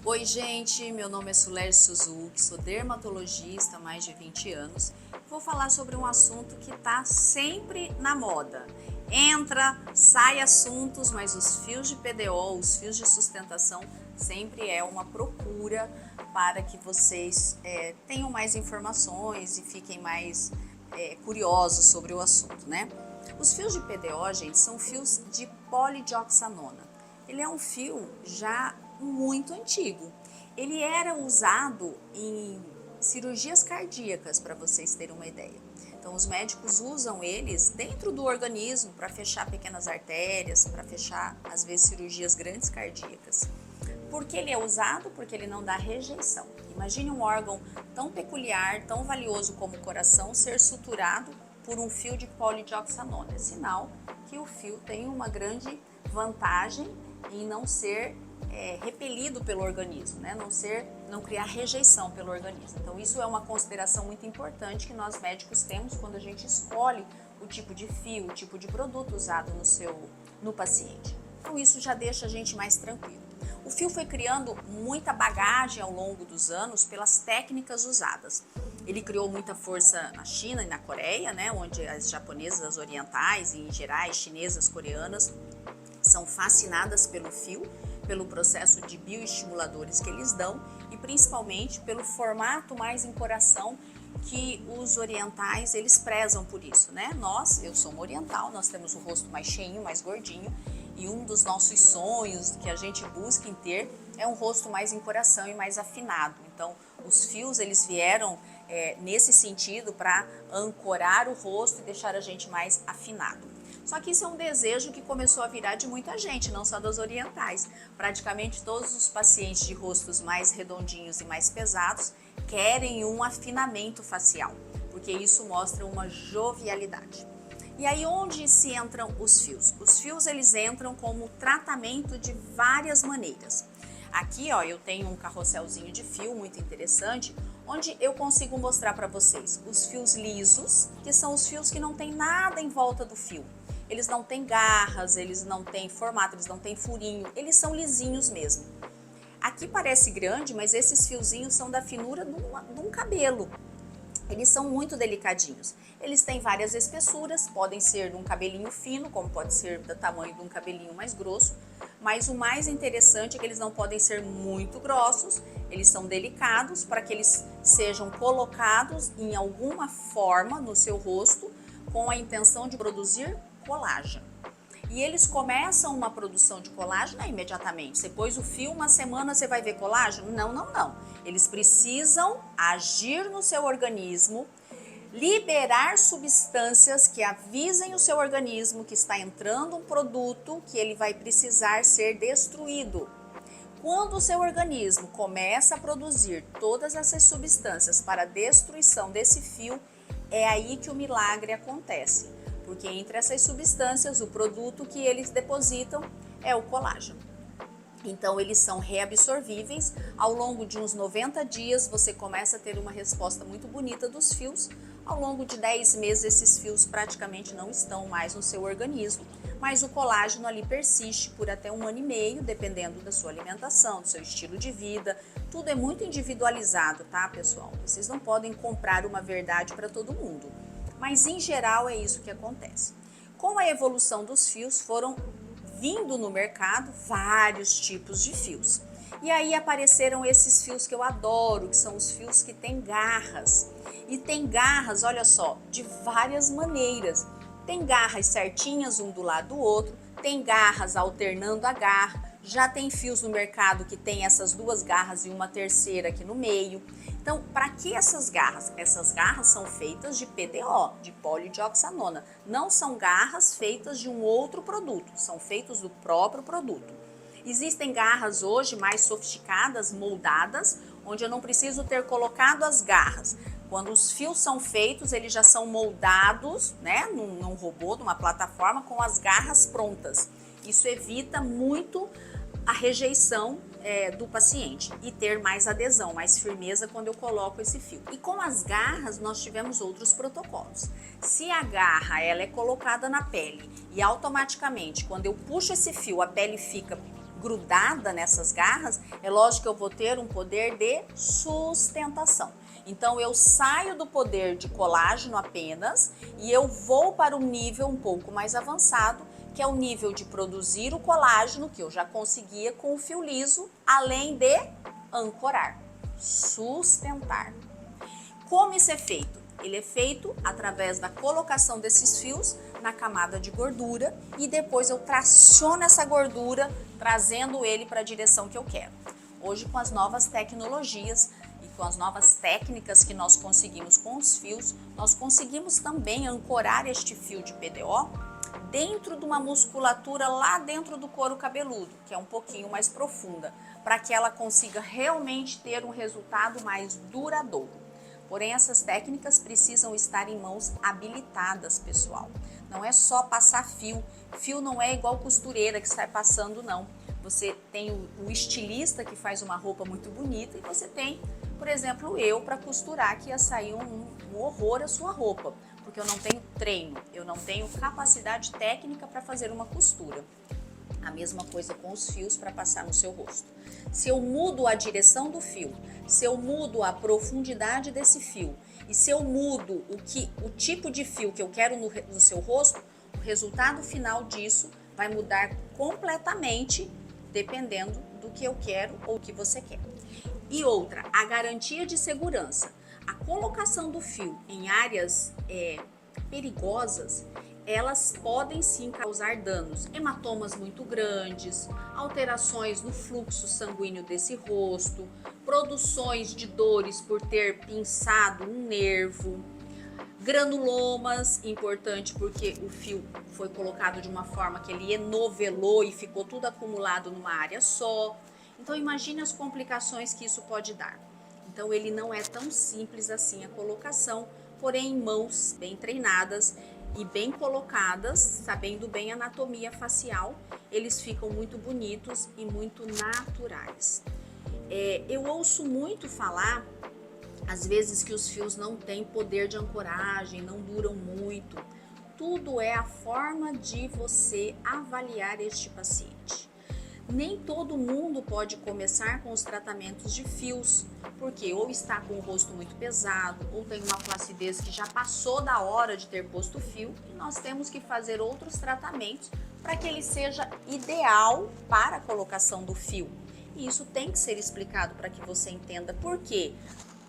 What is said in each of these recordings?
Oi gente, meu nome é Suler Suzuki, sou dermatologista há mais de 20 anos. Vou falar sobre um assunto que está sempre na moda. Entra, sai assuntos, mas os fios de PDO, os fios de sustentação, sempre é uma procura para que vocês tenham mais informações e fiquem mais curiosos sobre o assunto, né? Os fios de PDO, gente, são fios de polidioxanona. Ele é um fio já muito antigo. Ele era usado em cirurgias cardíacas, para vocês terem uma ideia. Então, os médicos usam eles dentro do organismo para fechar pequenas artérias, para fechar, às vezes, cirurgias grandes cardíacas. Por que ele é usado? Porque ele não dá rejeição. Imagine um órgão tão peculiar, tão valioso como o coração, ser suturado por um fio de polidioxanona. É sinal que o fio tem uma grande vantagem em não ser repelido pelo organismo, né? Não criar rejeição pelo organismo. Então isso é uma consideração muito importante que nós médicos temos quando a gente escolhe o tipo de fio, o tipo de produto usado no paciente. Então isso já deixa a gente mais tranquilo. O fio foi criando muita bagagem ao longo dos anos pelas técnicas usadas. Ele criou muita força na China e na Coreia, né? Onde as japonesas, as orientais e em geral chinesas, coreanas são fascinadas pelo fio, pelo processo de bioestimuladores que eles dão e principalmente pelo formato mais em coração que os orientais eles prezam por isso, né? Eu sou uma oriental, nós temos o rosto mais cheinho, mais gordinho e um dos nossos sonhos que a gente busca em ter é um rosto mais em coração e mais afinado. Então, os fios eles vieram nesse sentido para ancorar o rosto e deixar a gente mais afinado. Só que isso é um desejo que começou a virar de muita gente, não só das orientais. Praticamente todos os pacientes de rostos mais redondinhos e mais pesados querem um afinamento facial, porque isso mostra uma jovialidade. E aí onde se entram os fios? Os fios eles entram como tratamento de várias maneiras. Aqui ó, eu tenho um carrosselzinho de fio muito interessante, onde eu consigo mostrar para vocês os fios lisos, que são os fios que não tem nada em volta do fio. Eles não têm garras, eles não têm formato, eles não têm furinho, eles são lisinhos mesmo. Aqui parece grande, mas esses fiozinhos são da finura de um cabelo. Eles são muito delicadinhos. Eles têm várias espessuras, podem ser de um cabelinho fino, como pode ser do tamanho de um cabelinho mais grosso. Mas o mais interessante é que eles não podem ser muito grossos, eles são delicados para que eles sejam colocados em alguma forma no seu rosto com a intenção de produzir colágeno. E eles começam uma produção de colágeno imediatamente. Você pôs o fio, uma semana você vai ver colágeno? Não. Eles precisam agir no seu organismo, liberar substâncias que avisem o seu organismo que está entrando um produto que ele vai precisar ser destruído. Quando o seu organismo começa a produzir todas essas substâncias para a destruição desse fio, é aí que o milagre acontece. Porque entre essas substâncias, o produto que eles depositam é o colágeno. Então, eles são reabsorvíveis. Ao longo de uns 90 dias, você começa a ter uma resposta muito bonita dos fios. Ao longo de 10 meses, esses fios praticamente não estão mais no seu organismo, mas o colágeno ali persiste por até 1 ano e meio, dependendo da sua alimentação, do seu estilo de vida. Tudo é muito individualizado, tá, pessoal? Vocês não podem comprar uma verdade para todo mundo. Mas em geral é isso que acontece. Com a evolução dos fios foram vindo no mercado vários tipos de fios. E aí apareceram esses fios que eu adoro, que são os fios que têm garras. E tem garras, olha só, de várias maneiras. Tem garras certinhas um do lado do outro, tem garras alternando a garra. Já tem fios no mercado que tem essas duas garras e uma terceira aqui no meio. Então, para que essas garras? Essas garras são feitas de PDO, de polidioxanona. Não são garras feitas de um outro produto, são feitos do próprio produto. Existem garras hoje mais sofisticadas, moldadas, onde eu não preciso ter colocado as garras. Quando os fios são feitos, eles já são moldados, né, num robô, numa plataforma, com as garras prontas. Isso evita muito a rejeição do paciente e ter mais adesão, mais firmeza quando eu coloco esse fio. E com as garras nós tivemos outros protocolos. Se a garra ela é colocada na pele e automaticamente quando eu puxo esse fio a pele fica grudada nessas garras, é lógico que eu vou ter um poder de sustentação. Então eu saio do poder de colágeno apenas e eu vou para um nível um pouco mais avançado, que é o nível de produzir o colágeno, que eu já conseguia com o fio liso, além de ancorar, sustentar. Como isso é feito? Ele é feito através da colocação desses fios na camada de gordura e depois eu traciono essa gordura, trazendo ele para a direção que eu quero. Hoje, com as novas tecnologias e com as novas técnicas que nós conseguimos com os fios, nós conseguimos também ancorar este fio de PDO dentro de uma musculatura lá dentro do couro cabeludo, que é um pouquinho mais profunda, para que ela consiga realmente ter um resultado mais duradouro. Porém, essas técnicas precisam estar em mãos habilitadas, pessoal. Não é só passar fio. Fio não é igual costureira que sai passando, não. Você tem o estilista que faz uma roupa muito bonita e você tem, por exemplo, eu para costurar, que ia sair um horror a sua roupa, porque eu não tenho treino, eu não tenho capacidade técnica para fazer uma costura. A mesma coisa com os fios para passar no seu rosto. Se eu mudo a direção do fio, se eu mudo a profundidade desse fio e se eu mudo o tipo de fio que eu quero no seu rosto, o resultado final disso vai mudar completamente dependendo do que eu quero ou o que você quer. E outra, a garantia de segurança. A colocação do fio em áreas perigosas, elas podem sim causar danos, hematomas muito grandes, alterações no fluxo sanguíneo desse rosto, produções de dores por ter pinçado um nervo, granulomas, importante porque o fio foi colocado de uma forma que ele enovelou e ficou tudo acumulado numa área só. Então imagine as complicações que isso pode dar. Então ele não é tão simples assim a colocação, porém em mãos bem treinadas e bem colocadas, sabendo bem a anatomia facial, eles ficam muito bonitos e muito naturais. Eu ouço muito falar, às vezes, que os fios não têm poder de ancoragem, não duram muito. Tudo é a forma de você avaliar este paciente. Nem todo mundo pode começar com os tratamentos de fios, porque ou está com o rosto muito pesado, ou tem uma flacidez que já passou da hora de ter posto fio, e nós temos que fazer outros tratamentos para que ele seja ideal para a colocação do fio. E isso tem que ser explicado para que você entenda por quê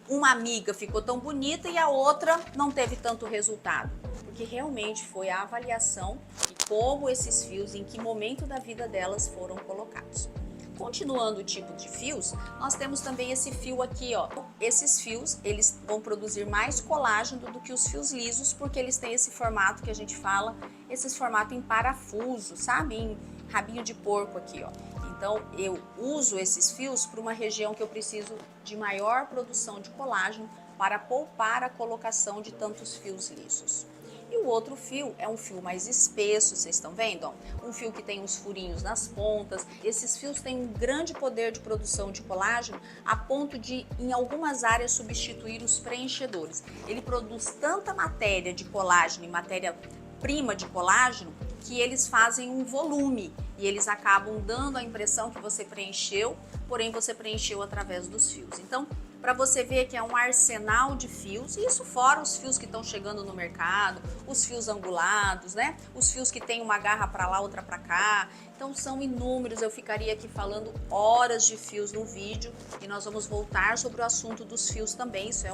uma amiga ficou tão bonita e a outra não teve tanto resultado. Porque realmente foi a avaliação e como esses fios, em que momento da vida delas foram colocados. Continuando o tipo de fios, nós temos também esse fio aqui, ó. Esses fios, eles vão produzir mais colágeno do que os fios lisos, porque eles têm esse formato que a gente fala, esse formato em parafuso, sabe? Em rabinho de porco aqui, ó. Então, eu uso esses fios para uma região que eu preciso de maior produção de colágeno para poupar a colocação de tantos fios lisos. E o outro fio é um fio mais espesso, vocês estão vendo? Ó? Um fio que tem uns furinhos nas pontas. Esses fios têm um grande poder de produção de colágeno a ponto de, em algumas áreas, substituir os preenchedores. Ele produz tanta matéria de colágeno e matéria-prima de colágeno que eles fazem um volume e eles acabam dando a impressão que você preencheu, porém você preencheu através dos fios. Então, para você ver que é um arsenal de fios, e isso fora os fios que estão chegando no mercado, os fios angulados, né? Os fios que tem uma garra para lá, outra para cá. Então são inúmeros, eu ficaria aqui falando horas de fios no vídeo e nós vamos voltar sobre o assunto dos fios também. Isso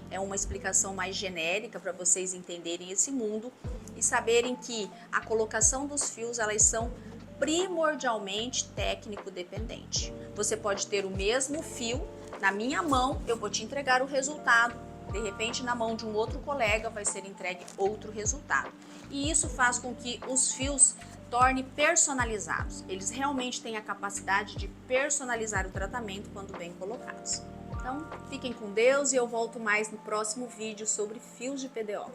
é uma explicação mais genérica para vocês entenderem esse mundo e saberem que a colocação dos fios, elas são primordialmente técnico dependente. Você pode ter o mesmo fio na minha mão, eu vou te entregar o resultado, de repente na mão de um outro colega vai ser entregue outro resultado. E isso faz com que os fios tornem personalizados. Eles realmente têm a capacidade de personalizar o tratamento quando bem colocados. Então, fiquem com Deus e eu volto mais no próximo vídeo sobre fios de PDO.